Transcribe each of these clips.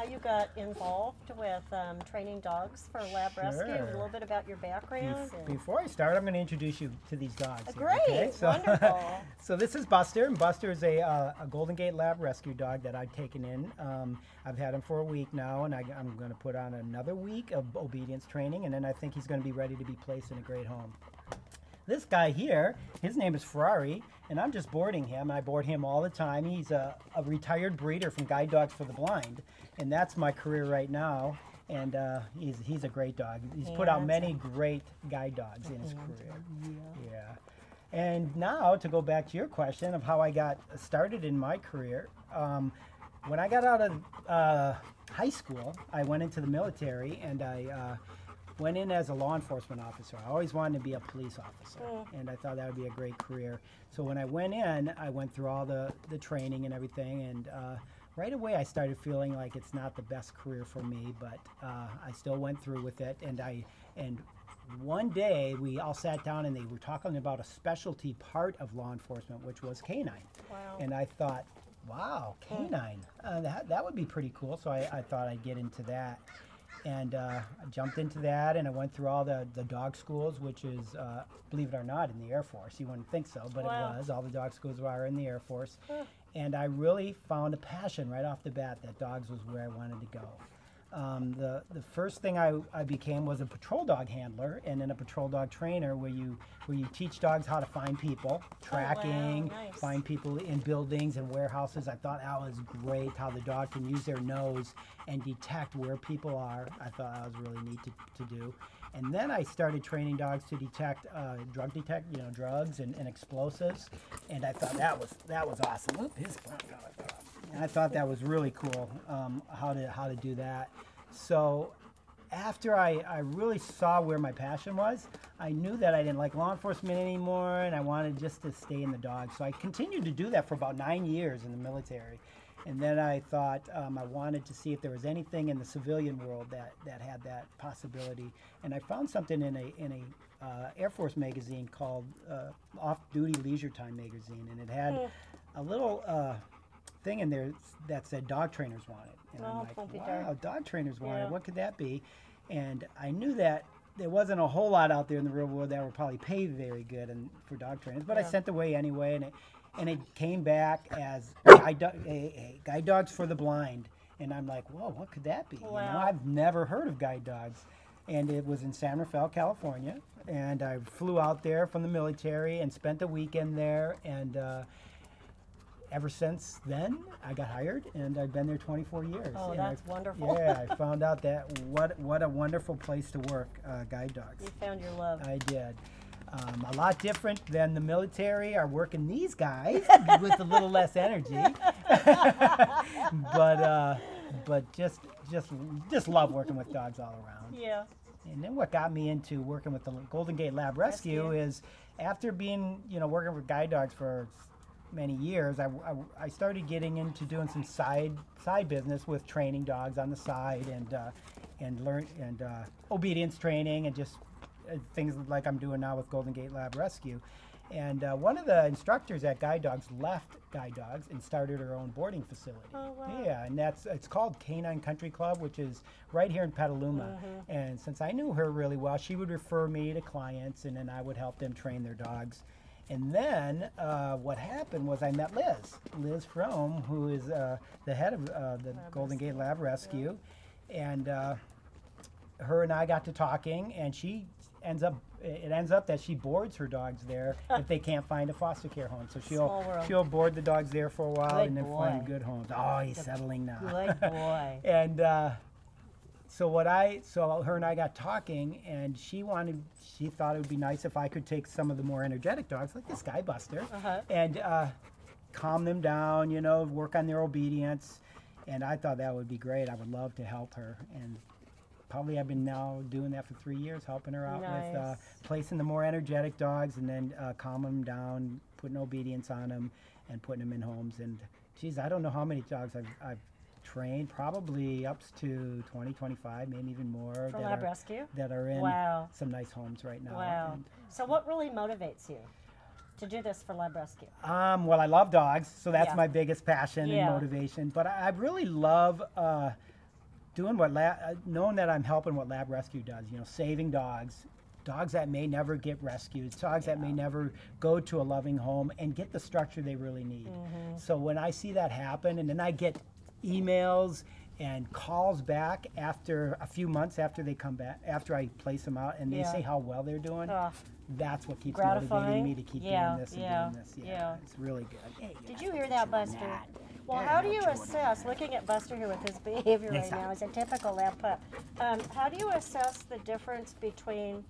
how you got involved with training dogs for lab rescue, a little bit about your background. Before I start, I'm going to introduce you to these dogs. Here, Great, okay? wonderful. So this is Buster, and Buster is a Golden Gate Lab rescue dog that I've taken in. I've had him for a week now, and I'm going to put on another week of obedience training, and then I think he's going to be ready to be placed in a great home. This guy here, his name is Ferrari, and I'm just boarding him. I board him all the time. He's a retired breeder from Guide Dogs for the Blind, and that's my career right now. And he's a great dog. He's put out many great guide dogs in his career. Yeah. And now to go back to your question of how I got started in my career, when I got out of high school, I went into the military, and I went in as a law enforcement officer. I always wanted to be a police officer, and I thought that would be a great career. So when I went in, I went through all the training and everything, and right away I started feeling like it's not the best career for me, but I still went through with it. And one day we all sat down and they were talking about a specialty part of law enforcement, which was canine. Wow. And I thought, wow, canine, that would be pretty cool. So I thought I'd get into that. And I jumped into that, and I went through all the dog schools, which is, believe it or not, in the Air Force. You wouldn't think so, but it was. All the dog schools were in the Air Force. And I really found a passion right off the bat that dogs was where I wanted to go. The first thing I became was a patrol dog handler and then a patrol dog trainer, where you teach dogs how to find people, tracking, find people in buildings and warehouses. I thought that was great, how the dog can use their nose and detect where people are. I thought that was really neat to do. And then I started training dogs to detect, drugs and explosives. And I thought that was awesome. Oop, his front got and I thought that was really cool, how to do that. So after I really saw where my passion was, I knew that I didn't like law enforcement anymore, and I wanted just to stay in the dogs. So I continued to do that for about 9 years in the military. And then I thought I wanted to see if there was anything in the civilian world that had that possibility. And I found something in a Air Force magazine called Off-Duty Leisure Time magazine, and it had a little thing in there that said dog trainers wanted. And I'm like, wow, dog trainers wanted. What could that be? And I knew that there wasn't a whole lot out there in the real world that would probably pay very good for dog trainers, but I sent away anyway, and it came back as guide dogs for the blind. And I'm like, whoa, what could that be? You know, I've never heard of guide dogs. And it was in San Rafael, California. And I flew out there from the military and spent the weekend there. And ever since then, I got hired, and I've been there 24 years. Oh, that's wonderful. Yeah, I found out that what a wonderful place to work, guide dogs. You found your love. I did. A lot different than the military are working these guys with a little less energy. but just love working with dogs all around. Yeah. And then what got me into working with the Golden Gate Lab Rescue is after being, working with guide dogs for many years, I started getting into doing some side business with training dogs on the side and obedience training and just things like I'm doing now with Golden Gate Lab Rescue. And one of the instructors at Guide Dogs left Guide Dogs and started her own boarding facility. Oh, wow. Yeah, and it's called Canine Country Club, which is right here in Petaluma. And since I knew her really well, she would refer me to clients, and then I would help them train their dogs. And then what happened was I met Liz Frome, who is the head of the Golden Gate Lab Rescue. And her and I got to talking, and it ends up that she boards her dogs there if they can't find a foster care home. So she'll board the dogs there for a while and then find good homes. Oh, he's settling now. Good boy. And so her and I got talking, and she thought it would be nice if I could take some of the more energetic dogs, like this guy Buster, and calm them down, work on their obedience. And I thought that would be great. I would love to help her. And probably I've been now doing that for 3 years, helping her out with placing the more energetic dogs and then calming them down, putting obedience on them, and putting them in homes. And geez, I don't know how many dogs I've trained, probably up to 20, 25, maybe even more. For Lab Rescue? That are in some nice homes right now. Wow. So what really motivates you to do this for Lab Rescue? Well, I love dogs, so that's my biggest passion and motivation. But I really love doing what knowing that I'm helping what Lab Rescue does, you know, saving dogs that may never get rescued, dogs that may never go to a loving home and get the structure they really need. So when I see that happen, and then I get emails and calls back after a few months after they come back, after I place them out, and they say how well they're doing, that's what keeps motivating me to keep doing this and doing this. Yeah, it's really good. Hey, did you hear that, Buster? Well, how do you assess, looking at Buster here with his behavior right now, he's a typical lab pup. How do you assess the difference between,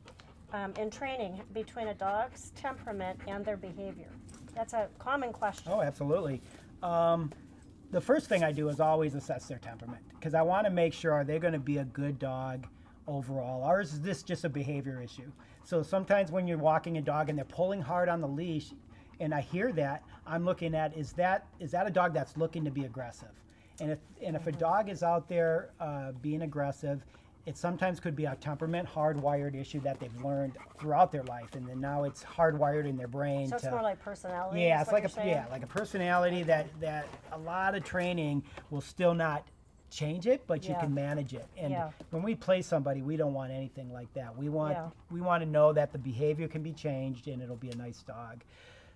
in training, between a dog's temperament and their behavior? That's a common question. Oh, absolutely. The first thing I do is always assess their temperament, because I want to make sure, are they going to be a good dog overall, or is this just a behavior issue? So sometimes when you're walking a dog and they're pulling hard on the leash, and I hear that, I'm looking at, is that a dog that's looking to be aggressive? And if a dog is out there being aggressive, it sometimes could be a temperament, hardwired issue that they've learned throughout their life, and then now it's hardwired in their brain. So it's more like personality. Yeah, it's like like a personality that a lot of training will still not change it, but you can manage it. And when we play somebody, we don't want anything like that. We want to know that the behavior can be changed and it'll be a nice dog.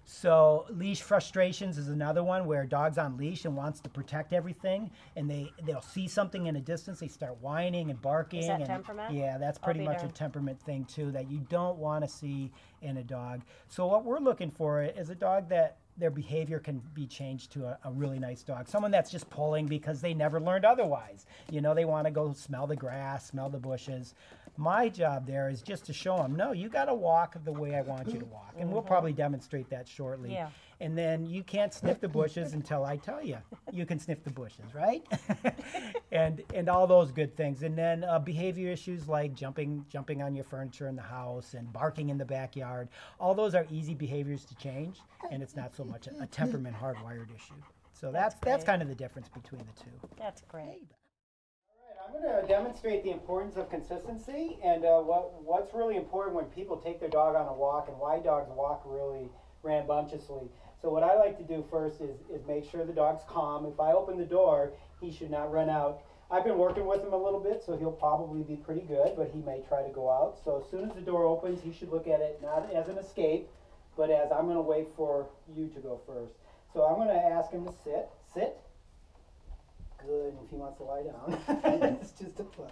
So leash frustrations is another one, where a dog's on leash and wants to protect everything, and they'll see something in a distance, they start whining and barking. Is that temperament? Yeah, that's pretty much a temperament thing too, that you don't want to see in a dog. So what we're looking for is a dog that their behavior can be changed to a really nice dog. Someone that's just pulling because they never learned otherwise. You know, they want to go smell the grass, smell the bushes. My job there is just to show them, no, you got to walk the way I want you to walk. And we'll probably demonstrate that shortly. Yeah. And then you can't sniff the bushes until I tell you. You can sniff the bushes, right? and all those good things. And then behavior issues like jumping on your furniture in the house and barking in the backyard. All those are easy behaviors to change, and it's not so much a temperament hardwired issue. So that's kind of the difference between the two. That's great. I'm going to demonstrate the importance of consistency and what's really important when people take their dog on a walk, and why dogs walk really rambunctiously. So what I like to do first is make sure the dog's calm. If I open the door, he should not run out. I've been working with him a little bit, so he'll probably be pretty good, but he may try to go out. So as soon as the door opens, he should look at it not as an escape, but as I'm going to wait for you to go first. So I'm going to ask him to sit. Sit. Good. If he wants to lie down, it's just a plus.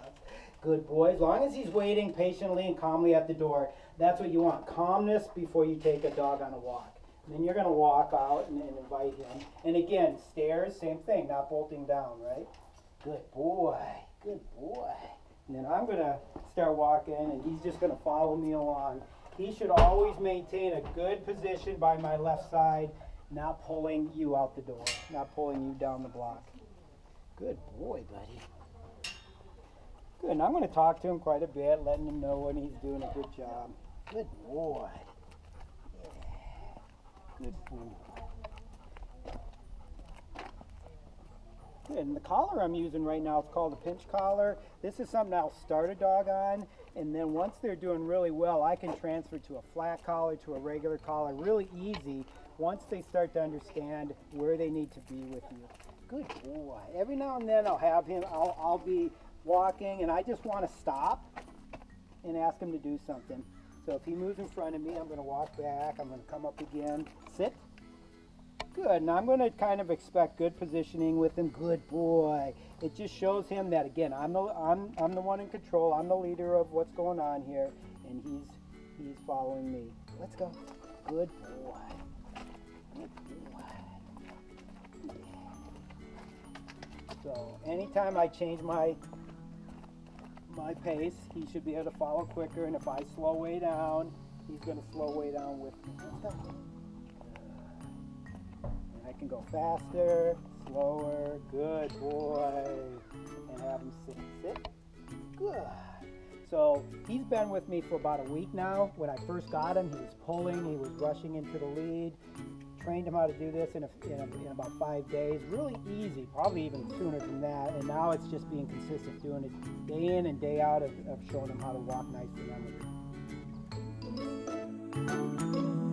Good boy. As long as he's waiting patiently and calmly at the door, that's what you want. Calmness before you take a dog on a walk. And then you're going to walk out and invite him. And again, stairs, same thing, not bolting down, right? Good boy. Good boy. And then I'm going to start walking, and he's just going to follow me along. He should always maintain a good position by my left side, not pulling you out the door, not pulling you down the block. Good boy, buddy. Good, and I'm going to talk to him quite a bit, letting him know when he's doing a good job. Good boy. Yeah. Good boy. Good, and the collar I'm using right now is called a pinch collar. This is something I'll start a dog on, and then once they're doing really well, I can transfer to a flat collar, to a regular collar, really easy, once they start to understand where they need to be with you. Good boy. Every now and then I'll have him, I'll be walking, and I just want to stop and ask him to do something. So if he moves in front of me, I'm going to walk back, I'm going to come up again, sit. Good, and I'm going to kind of expect good positioning with him. Good boy. It just shows him that, again, I'm the one in control, I'm the leader of what's going on here, and he's following me. Let's go. Good boy. Good boy. So anytime I change my pace, he should be able to follow quicker, and if I slow way down, he's going to slow way down with me. And I can go faster, slower, good boy, and have him sit. Good. So he's been with me for about a week now. When I first got him, he was pulling, he was rushing into the lead. Trained him how to do this in about 5 days. Really easy, probably even sooner than that. And now it's just being consistent, doing it day in and day out of showing him how to walk nicely on the lead.